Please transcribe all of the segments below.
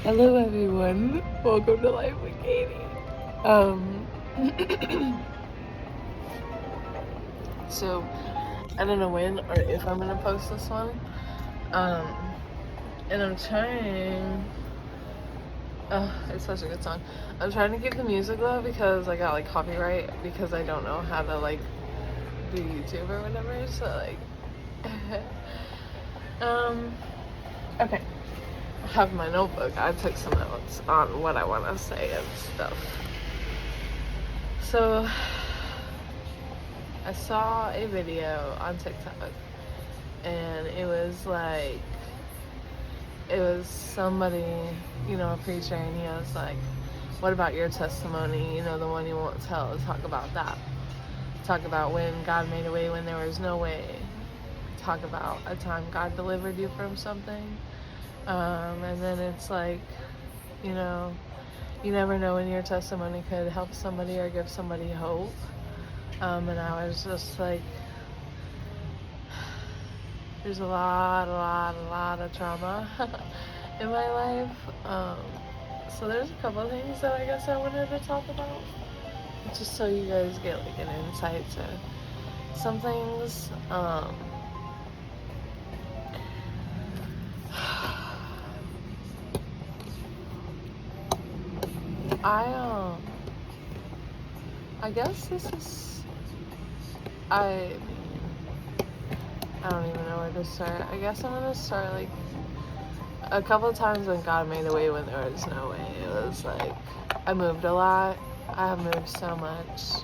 Hello everyone, welcome to Life with Katie. So I don't know when or if I'm gonna post this one. And I'm trying. Oh, it's such a good song. I'm trying to keep the music low because I got like copyright because I don't know how to like do YouTube or whatever. So like, okay. I have my notebook. I took some notes on what I want to say and stuff. So I saw a video on TikTok and it was somebody, a preacher, and he was like, what about your testimony, the one you won't tell? Talk about that. Talk about when God made a way when there was no way. Talk about a time God delivered you from something. And then it's like, you never know when your testimony could help somebody or give somebody hope. And I was just like, there's a lot of trauma in my life. So there's a couple of things that I guess I wanted to talk about, just so you guys get like an insight to some things. I guess this is, I don't even know where to start. I guess I'm gonna start like a couple of times when God made a way when there was no way. It was like I moved a lot. I have moved so much.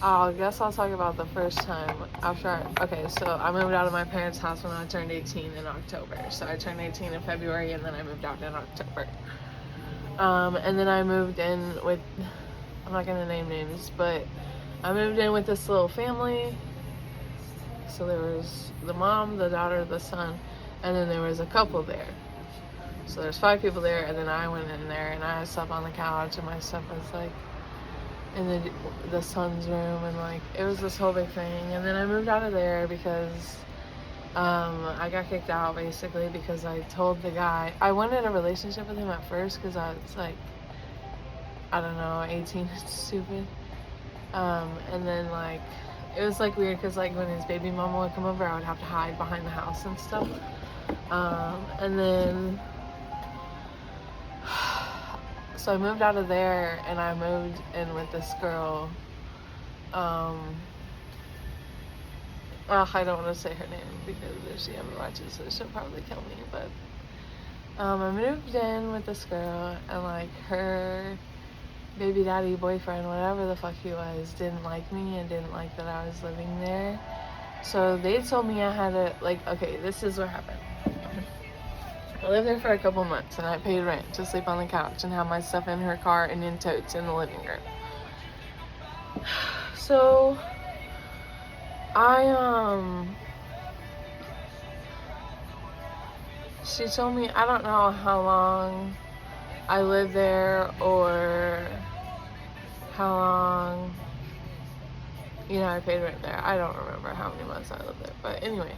I guess I'll talk about the first time so I moved out of my parents' house when I turned 18 in October. So I turned 18 in February and then I moved out in October. And then I moved in with, I'm not gonna name names, but I moved in with this little family. So there was the mom, the daughter, the son, and then there was a couple there. So there's 5 people there, and then I went in there and I slept on the couch and my stuff was like in the son's room, and like it was this whole big thing. And then I moved out of there because I got kicked out basically because I told the guy I wanted a relationship with him at first because I was like, I don't know, 18, it's stupid. And then like it was like weird because like when his baby mama would come over, I would have to hide behind the house and stuff. And then so I moved out of there and I moved in with this girl. I don't want to say her name because if she ever watches it, she'll probably kill me. But I moved in with this girl, and like her baby daddy boyfriend, whatever the fuck he was, didn't like me and didn't like that I was living there. So they told me I had to, like, okay, this is what happened. I lived there for a couple months and I paid rent to sleep on the couch and have my stuff in her car and in totes in the living room. So she told me, I don't know how long I lived there or how long, I paid rent there. I don't remember how many months I lived there. But anyway,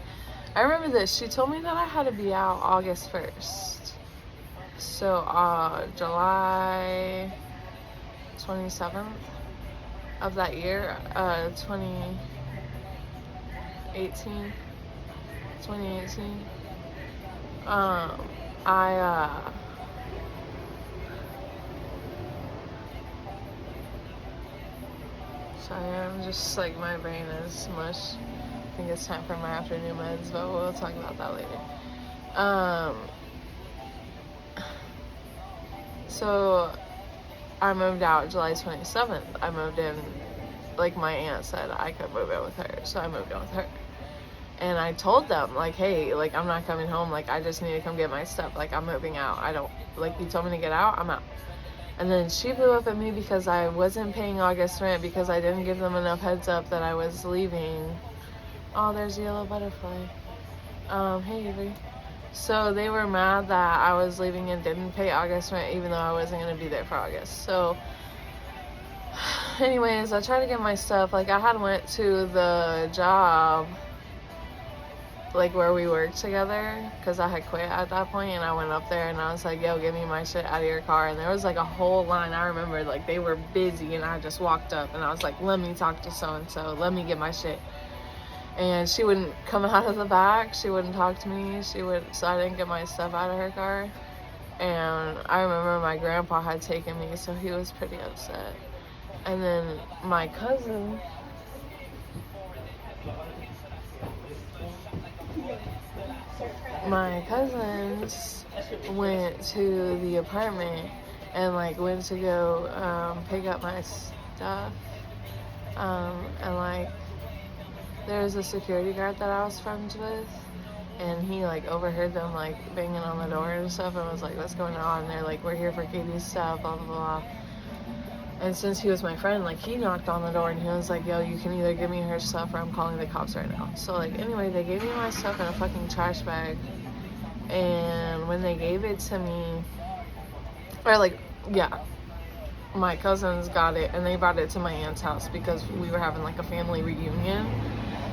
I remember this. She told me that I had to be out August 1st. So, July 27th of that year, 2018. Sorry, I'm just like, my brain is mush. I think it's time for my afternoon meds, but we'll talk about that later. So I moved out July 27th. I moved in, like my aunt said I could move in with her, so I moved in with her. And I told them, like, hey, like, I'm not coming home, like, I just need to come get my stuff, like, I'm moving out. I don't, like, you told me to get out, I'm out. And then she blew up at me because I wasn't paying August rent because I didn't give them enough heads up that I was leaving. Oh, there's a yellow butterfly. Hey, Avery. So they were mad that I was leaving and didn't pay August rent even though I wasn't going to be there for August. So anyways, I tried to get my stuff. Like, I had went to the job like where we worked together, because I had quit at that point, and I went up there and I was like, yo, give me my shit out of your car. And there was like a whole line. I remember like they were busy, and I just walked up and I was like, let me talk to so and so, let me get my shit. And she wouldn't come out of the back, she wouldn't talk to me, so I didn't get my stuff out of her car. And I remember my grandpa had taken me, so he was pretty upset. And then my cousins went to the apartment and like went to go pick up my stuff. And like there was a security guard that I was friends with, and he like overheard them like banging on the door and stuff, and was like, what's going on? And they're like, we're here for Katie's stuff, blah blah blah. And since he was my friend, like he knocked on the door and he was like, yo, you can either give me her stuff or I'm calling the cops right now. So like anyway, they gave me my stuff in a fucking trash bag. And when they gave it to me, or like, yeah, my cousins got it and they brought it to my aunt's house because we were having like a family reunion.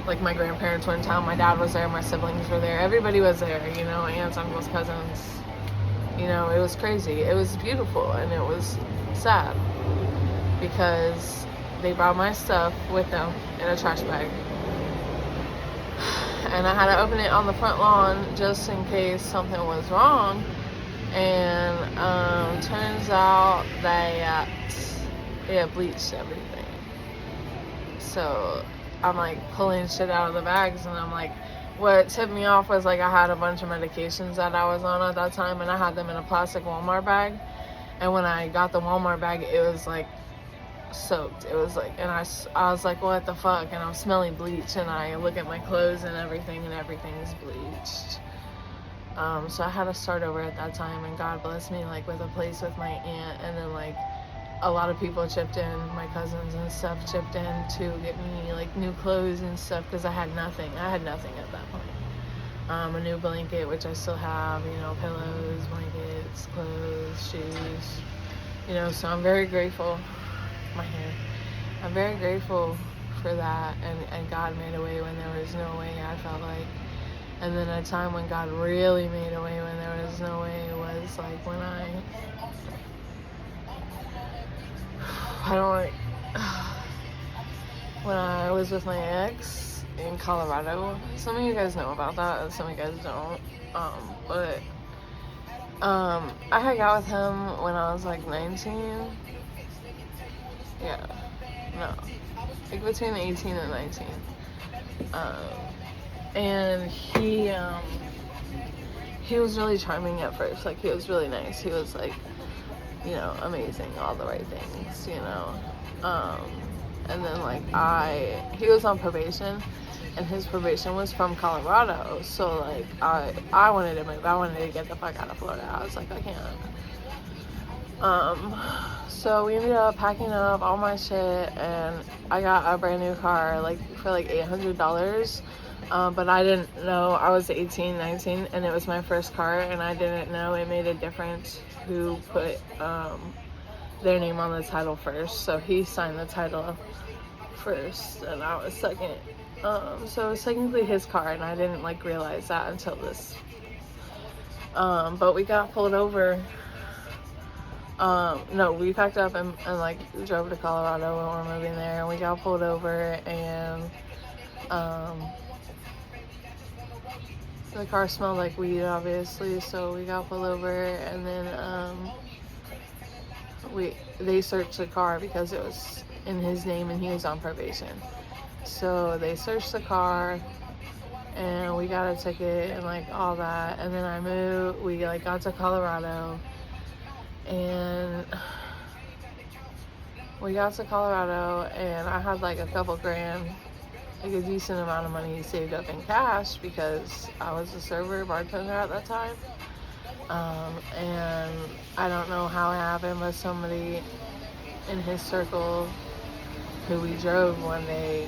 Like my grandparents were in town, my dad was there, my siblings were there, everybody was there, you know, aunts, uncles, cousins. You know, it was crazy. It was beautiful and it was sad because they brought my stuff with them in a trash bag. And I had to open it on the front lawn just in case something was wrong. And turns out that it bleached everything. So I'm like pulling shit out of the bags, and I'm like, what tipped me off was like I had a bunch of medications that I was on at that time, and I had them in a plastic Walmart bag. And when I got the Walmart bag, it was like soaked. It was like, and I was like, what the fuck? And I'm smelling bleach, and I look at my clothes and everything is bleached. So I had to start over at that time, and God blessed me like with a place with my aunt, and then like a lot of people chipped in, my cousins and stuff chipped in to get me like new clothes and stuff, because I had nothing at that point. A new blanket, which I still have, you know, pillows, blankets, clothes, shoes, you know, so I'm very grateful. My hair. I'm very grateful for that, and God made a way when there was no way, I felt like. And then a time when God really made a way when there was no way was like when when I was with my ex in Colorado. Some of you guys know about that, and some of you guys don't. But I hung out with him when I was like 19. Yeah, no, like between 18 and 19. And he was really charming at first. Like he was really nice. He was like, you know, amazing, all the right things, you know. And then like he was on probation, and his probation was from Colorado. So like I wanted to move. I wanted to get the fuck out of Florida. I was like, I can't. So we ended up packing up all my shit, and I got a brand new car like for like $800. But I didn't know, I was 18, 19, and it was my first car, and I didn't know it made a difference who put their name on the title first. So he signed the title first, and I was second. So it was technically his car, and I didn't like realize that until this. But we got pulled over. No, we packed up and like drove to Colorado when we were moving there, and we got pulled over, and the car smelled like weed, obviously, so we got pulled over, and then they searched the car because it was in his name and he was on probation. So they searched the car, and we got a ticket and like all that, and then we like got to Colorado, and and I had like a couple grand, like a decent amount of money saved up in cash because I was a bartender at that time. And I don't know how it happened, but somebody in his circle who we drove one day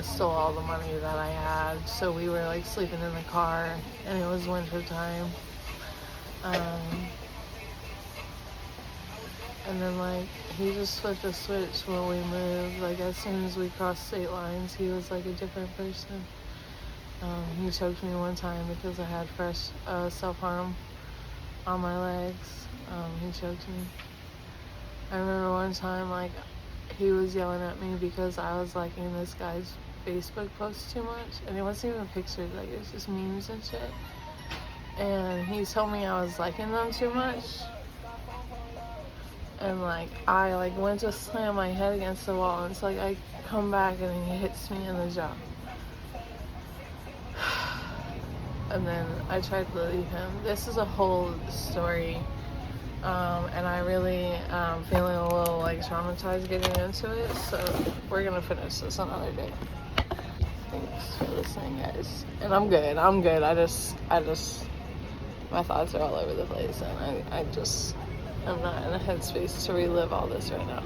stole all the money that I had. So we were like sleeping in the car, and it was winter time. And then like he just flipped the switch when we moved. Like as soon as we crossed state lines, he was like a different person. He choked me one time because I had fresh self-harm on my legs. He choked me. I remember one time, like, he was yelling at me because I was liking this guy's Facebook post too much, and it wasn't even pictures, like, it was just memes and shit. And he told me I was liking them too much, and like I like went to slam my head against the wall, and it's like I come back and he hits me in the jaw. And then I tried to leave him. This is a whole story, and I really feeling a little like traumatized getting into it, so we're gonna finish this another day. Thanks for listening, guys. And I'm good. I just my thoughts are all over the place, and I'm not in a headspace to relive all this right now.